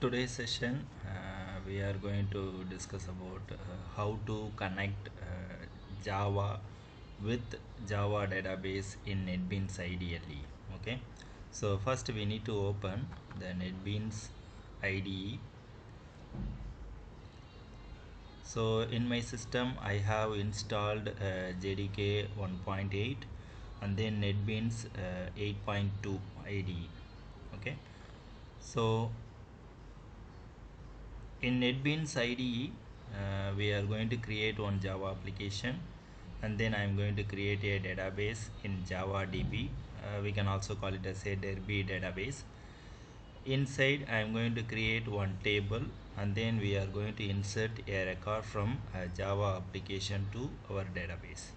Today's session we are going to discuss about how to connect Java with Java database in Netbeans IDE. Okay, so first we need to open the Netbeans IDE. So in my system I have installed JDK 1.8 and then Netbeans 8.2 IDE. Okay, so in Netbeans IDE, we are going to create one Java application, and then I am going to create a database in Java DB. We can also call it as a Derby database. Inside, I am going to create one table, and then we are going to insert a record from a Java application to our database.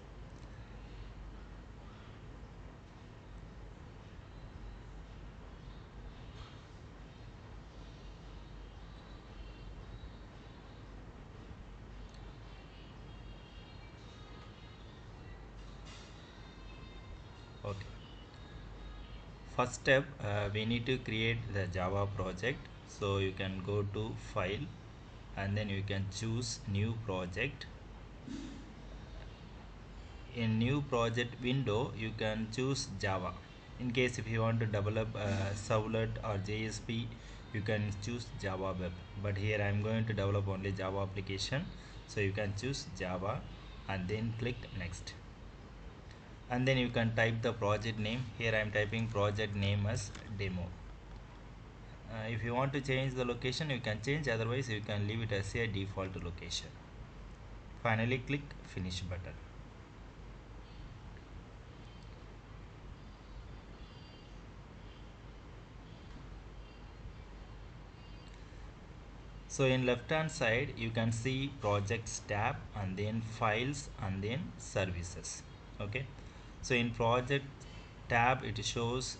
Okay. First step, we need to create the Java project. So you can go to File, and then you can choose New Project. In New Project window, you can choose Java. In case if you want to develop Servlet or JSP, you can choose Java Web. But here I am going to develop only Java application, so you can choose Java and then click Next. And then you can type the project name. Here I am typing project name as demo. If you want to change the location, you can change, otherwise you can leave it as a default location. Finally click Finish button. So in left hand side you can see projects tab and then files and then services. Okay, so in project tab it shows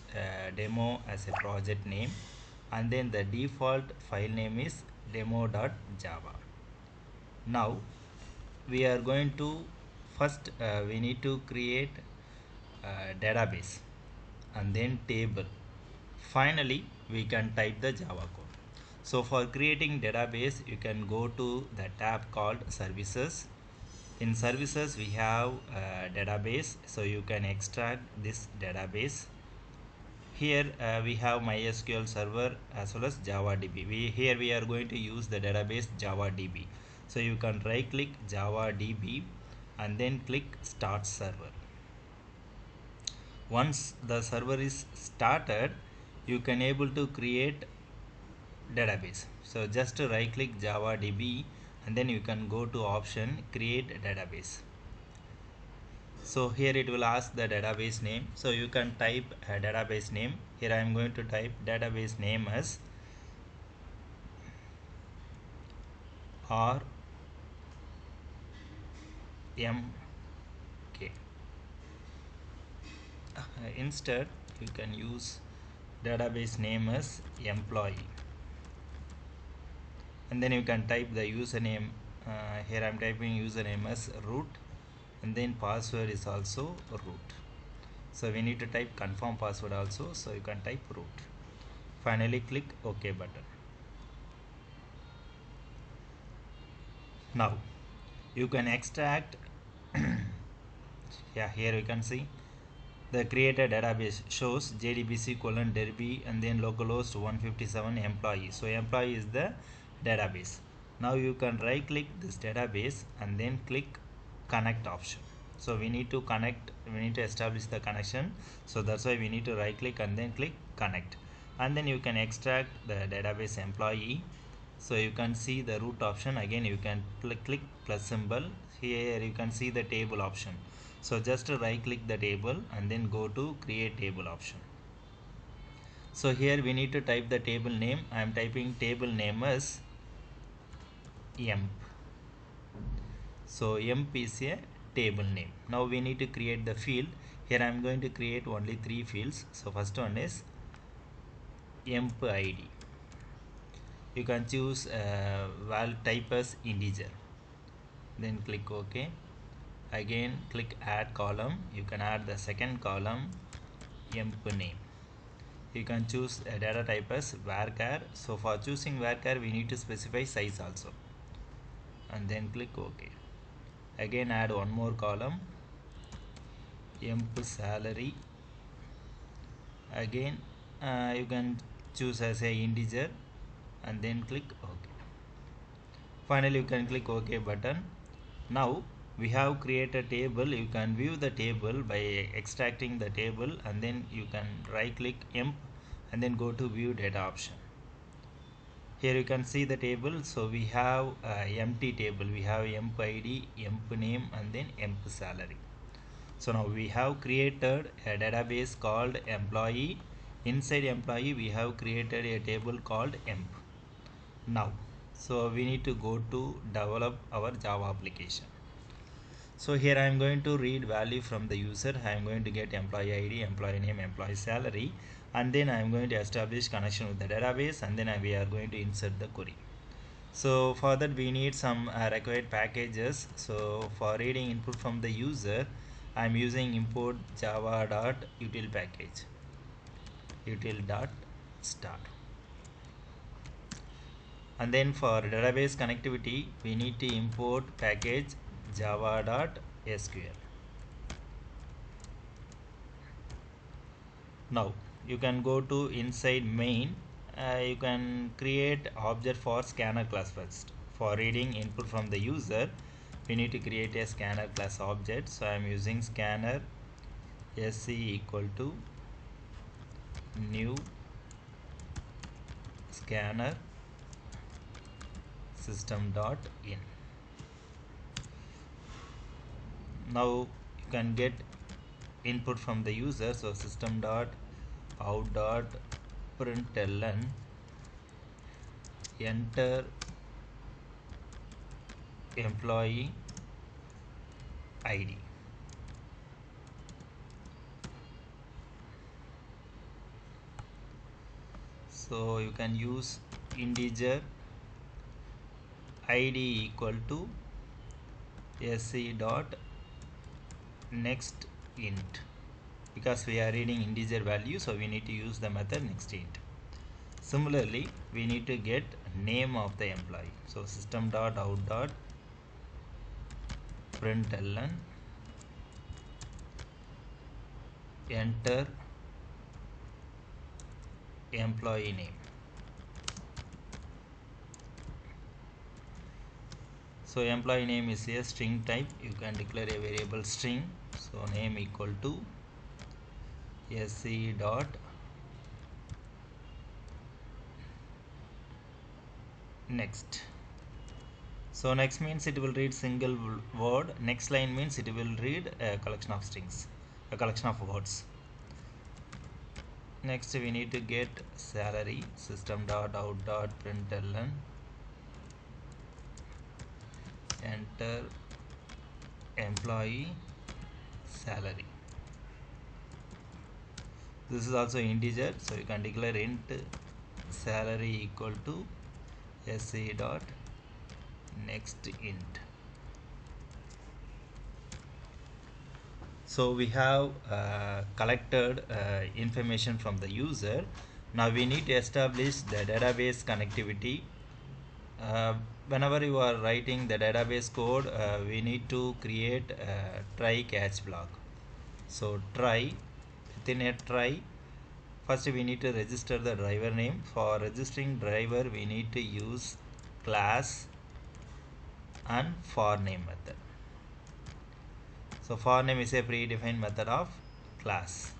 demo as a project name, and then the default file name is demo.java. Now we are going to first we need to create database and then table. Finally we can type the Java code. So for creating database, you can go to the tab called services. In services we have database, so you can extract this database. Here we have MySQL server as well as Java DB. Here we are going to use the database Java DB. So you can right click Java DB and then click start server. Once the server is started, you can able to create database. So just right click Java DB and then you can go to option create database. So here it will ask the database name, so you can type a database name. Here I am going to type database name as RMK. Instead you can use database name as employee, and then you can type the username. Here I am typing username as root, and then password is also root. So we need to type confirm password also, so you can type root. Finally click OK button. Now you can extract yeah, here you can see the created database shows JDBC colon Derby and then localhost 157 employee. So employee is the database. Now you can right click this database and then click connect option. So we need to connect, we need to establish the connection, so that's why we need to right click and then click connect, and then you can extract the database employee. So you can see the root option, again you can click plus symbol. Here you can see the table option, so just right click the table and then go to create table option. So here we need to type the table name. I am typing table name as emp. So emp is a table name. Now we need to create the field. Here I am going to create only 3 fields. So first one is emp id. You can choose val type as integer, then click OK. Again click add column. You can add the second column emp name. you can choose a data type as varchar. So for choosing varchar we need to specify size also, and then click OK. Again add one more column, emp salary. Again you can choose as a integer and then click OK. Finally you can click OK button. Now we have created a table. You can view the table by extracting the table, and then you can right click emp and then go to view data option. Here you can see the table. So we have empty table. We have emp id, emp name, and then emp salary. So now we have created a database called employee. Inside employee we have created a table called emp. Now so we need to go to develop our Java application. So here I am going to read value from the user. I am going to get employee ID, employee name, employee salary, and then I am going to establish connection with the database, and then we are going to insert the query. So for that we need some required packages. So for reading input from the user, I am using import java.util package, util.star. And then for database connectivity we need to import package java.sql. Now you can go to inside main. You can create object for scanner class first. For reading input from the user we need to create a scanner class object. So I am using scanner sc equal to new scanner system.in. Now you can get input from the user. So system.out.println enter employee ID. So you can use integer id equal to sc dot next int, because we are reading integer value, so we need to use the method next int. Similarly we need to get name of the employee. So system.out.println enter employee name. So employee name is a string type. You can declare a variable string. So name equal to sc dot next. So next means it will read single word. Next line means it will read a collection of strings, a collection of words. Next we need to get salary. System.out.println enter employee salary. This is also integer, so you can declare int salary equal to sc dot next int. So we have collected information from the user. Now we need to establish the database connectivity. Whenever you are writing the database code, we need to create a try catch block. So try, within a try, first we need to register the driver name. For registering driver we need to use class and for name method. So for name is a predefined method of class.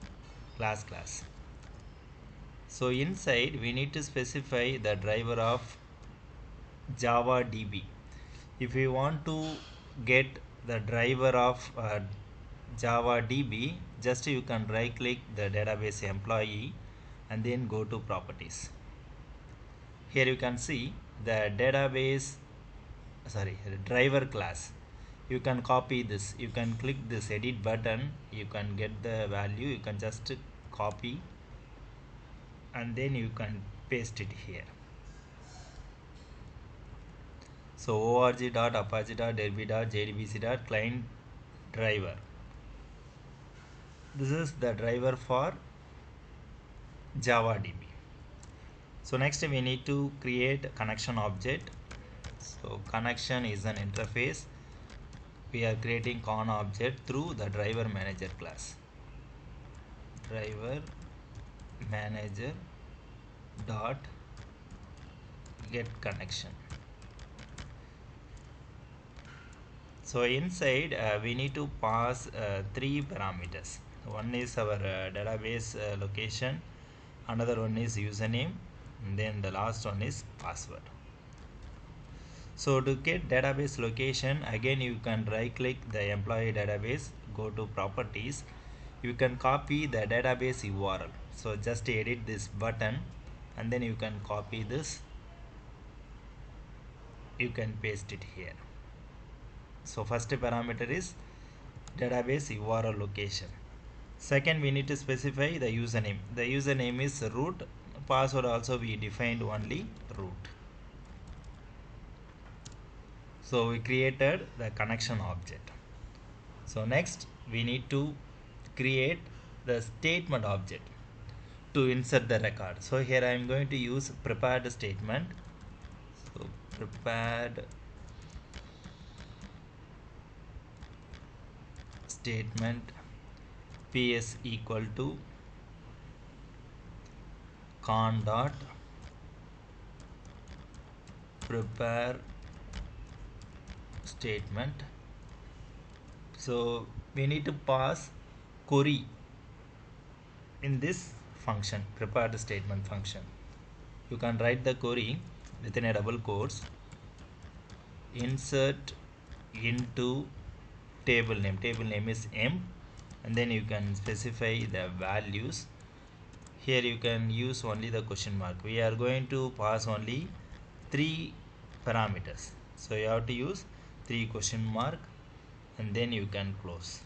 So inside we need to specify the driver of Java DB. If we want to get the driver of Java DB, just you can right click the database employee and then go to properties. Here you can see the driver class. You can copy this. You can click this edit button. You can get the value. You can just copy and then you can paste it here. So org.apache.derby.jdbc.client driver. This is the driver for Java DB. So next we need to create a connection object. So connection is an interface. We are creating con object through the driver manager class. Driver manager dot get connection. So inside we need to pass three parameters. One is our database location, another one is username, and then the last one is password. So to get database location, again you can right click the employee database, go to properties, you can copy the database URL. So just edit this button and then you can copy this, you can paste it here. So first parameter is database URL location. Second, we need to specify the username. The username is root. Password also we defined only root. So we created the connection object. So next we need to create the statement object to insert the record. So here I am going to use prepared statement. So prepared statement ps equal to con dot prepare statement. So we need to pass query in this function, prepared statement function. You can write the query within a double quotes, insert into table name is emp, and then you can specify the values. Here you can use only the question mark. We are going to pass only three parameters, so you have to use 3 question mark and then you can close.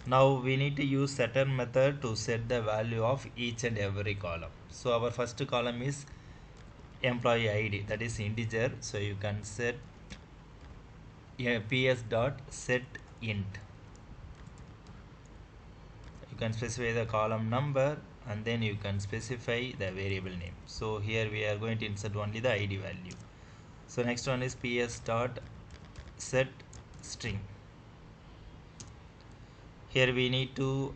Now we need to use setter method to set the value of each and every column. So our first column is employee ID, that is integer, so you can set ps dot set int. You can specify the column number and then you can specify the variable name. So here we are going to insert only the ID value. So next one is ps dot set string. Here we need to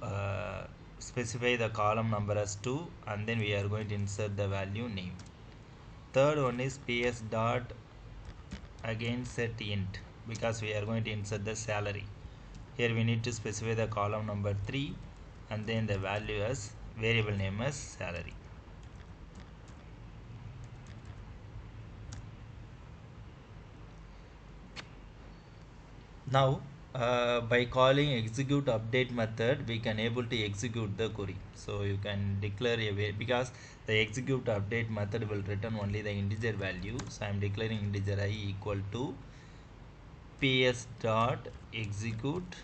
specify the column number as 2 and then we are going to insert the value name. Third one is ps dot again set int, because we are going to insert the salary. Here we need to specify the column number 3 and then the value as variable name as salary. Now by calling execute update method we can able to execute the query. So you can declare a because the execute update method will return only the integer value. So I am declaring integer I equal to ps dot execute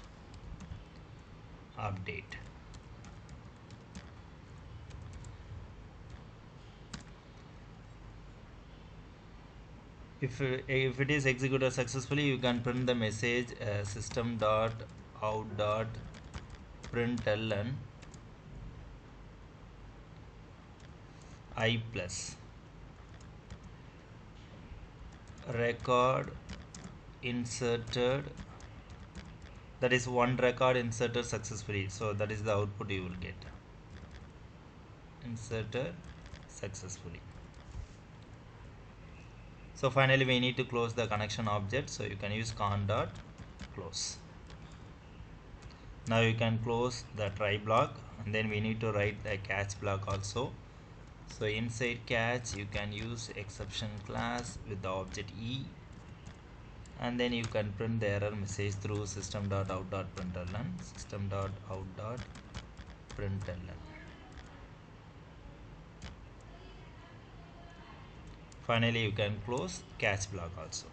update. If it is executed successfully, you can print the message system dot out dot println I plus record inserted, that is one record inserted successfully. So that is the output you will get, inserted successfully. So finally we need to close the connection object, so you can use con dot close. Now you can close the try block and then we need to write the catch block also. So inside catch you can use exception class with the object e and then you can print the error message through system.out.println, system.out.println. Finally you can close catch block also.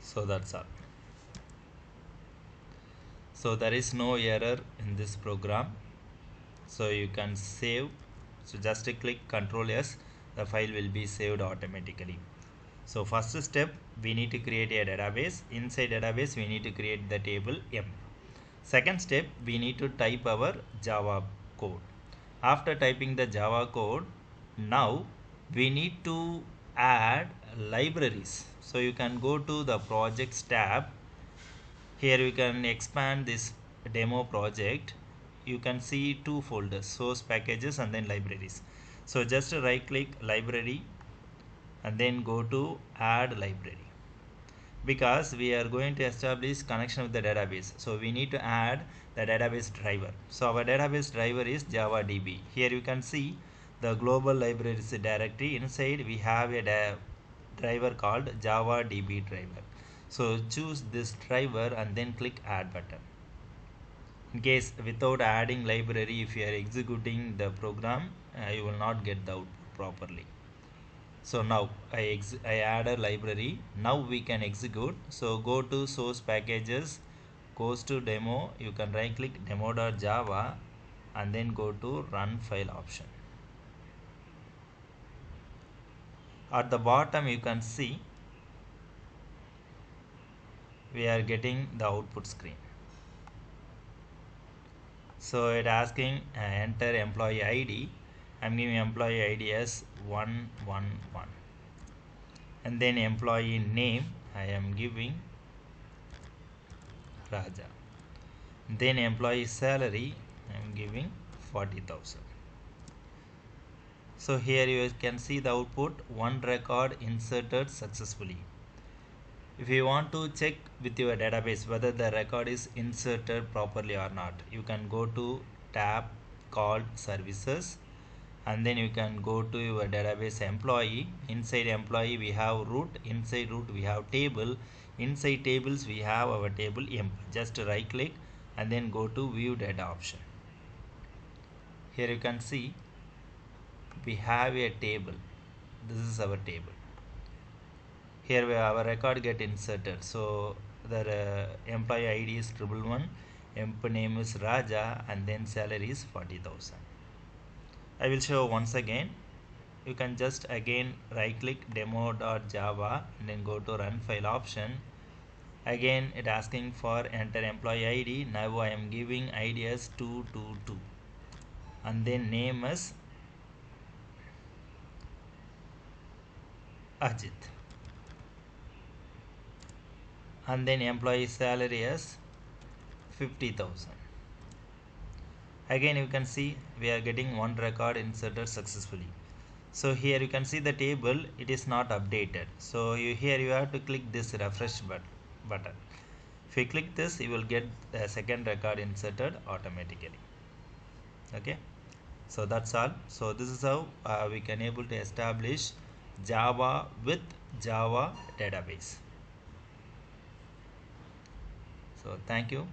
So that's all. So there is no error in this program, so you can save So just click Ctrl S, the file will be saved automatically. So first step, we need to create a database. Inside database, we need to create the table M. Second step, we need to type our Java code. After typing the Java code, now we need to add libraries. So you can go to the projects tab. Here you can expand this demo project. You can see two folders, source packages and then libraries. So just right click library and then go to add library, because we are going to establish connection with the database. So we need to add the database driver. So our database driver is JavaDB. Here you can see the global libraries directory. Inside we have a driver called JavaDB driver. So choose this driver and then click add button. In case without adding library, if you are executing the program, you will not get the output properly. So now I add a library. Now we can execute. So go to source packages, goes to demo. You can right click demo.java and then go to run file option. At the bottom you can see we are getting the output screen. So it asking enter employee ID. I'm giving employee ID as 111, and then employee name I am giving Raja. Then employee salary I am giving 40,000. So here you can see the output, one record inserted successfully. If you want to check with your database whether the record is inserted properly or not, you can go to tab called services and then you can go to your database employee. Inside employee we have root, inside root we have table, inside tables we have our table emp. Just right click and then go to view data option. Here you can see we have a table. This is our table. Here our record get inserted. So the employee ID is 111, emp name is Raja and then salary is 40,000. I will show once again. You can just again right click demo.java and then go to run file option. Again it asking for enter employee ID. Now I am giving ID as 222 and then name as Ajit and then employee salary as 50,000. Again you can see we are getting one record inserted successfully. So here you can see the table, it is not updated. So here you have to click this refresh button. If you click this, you will get the second record inserted automatically. Okay, so that's all. So this is how we can able to establish Java with Java database. So thank you.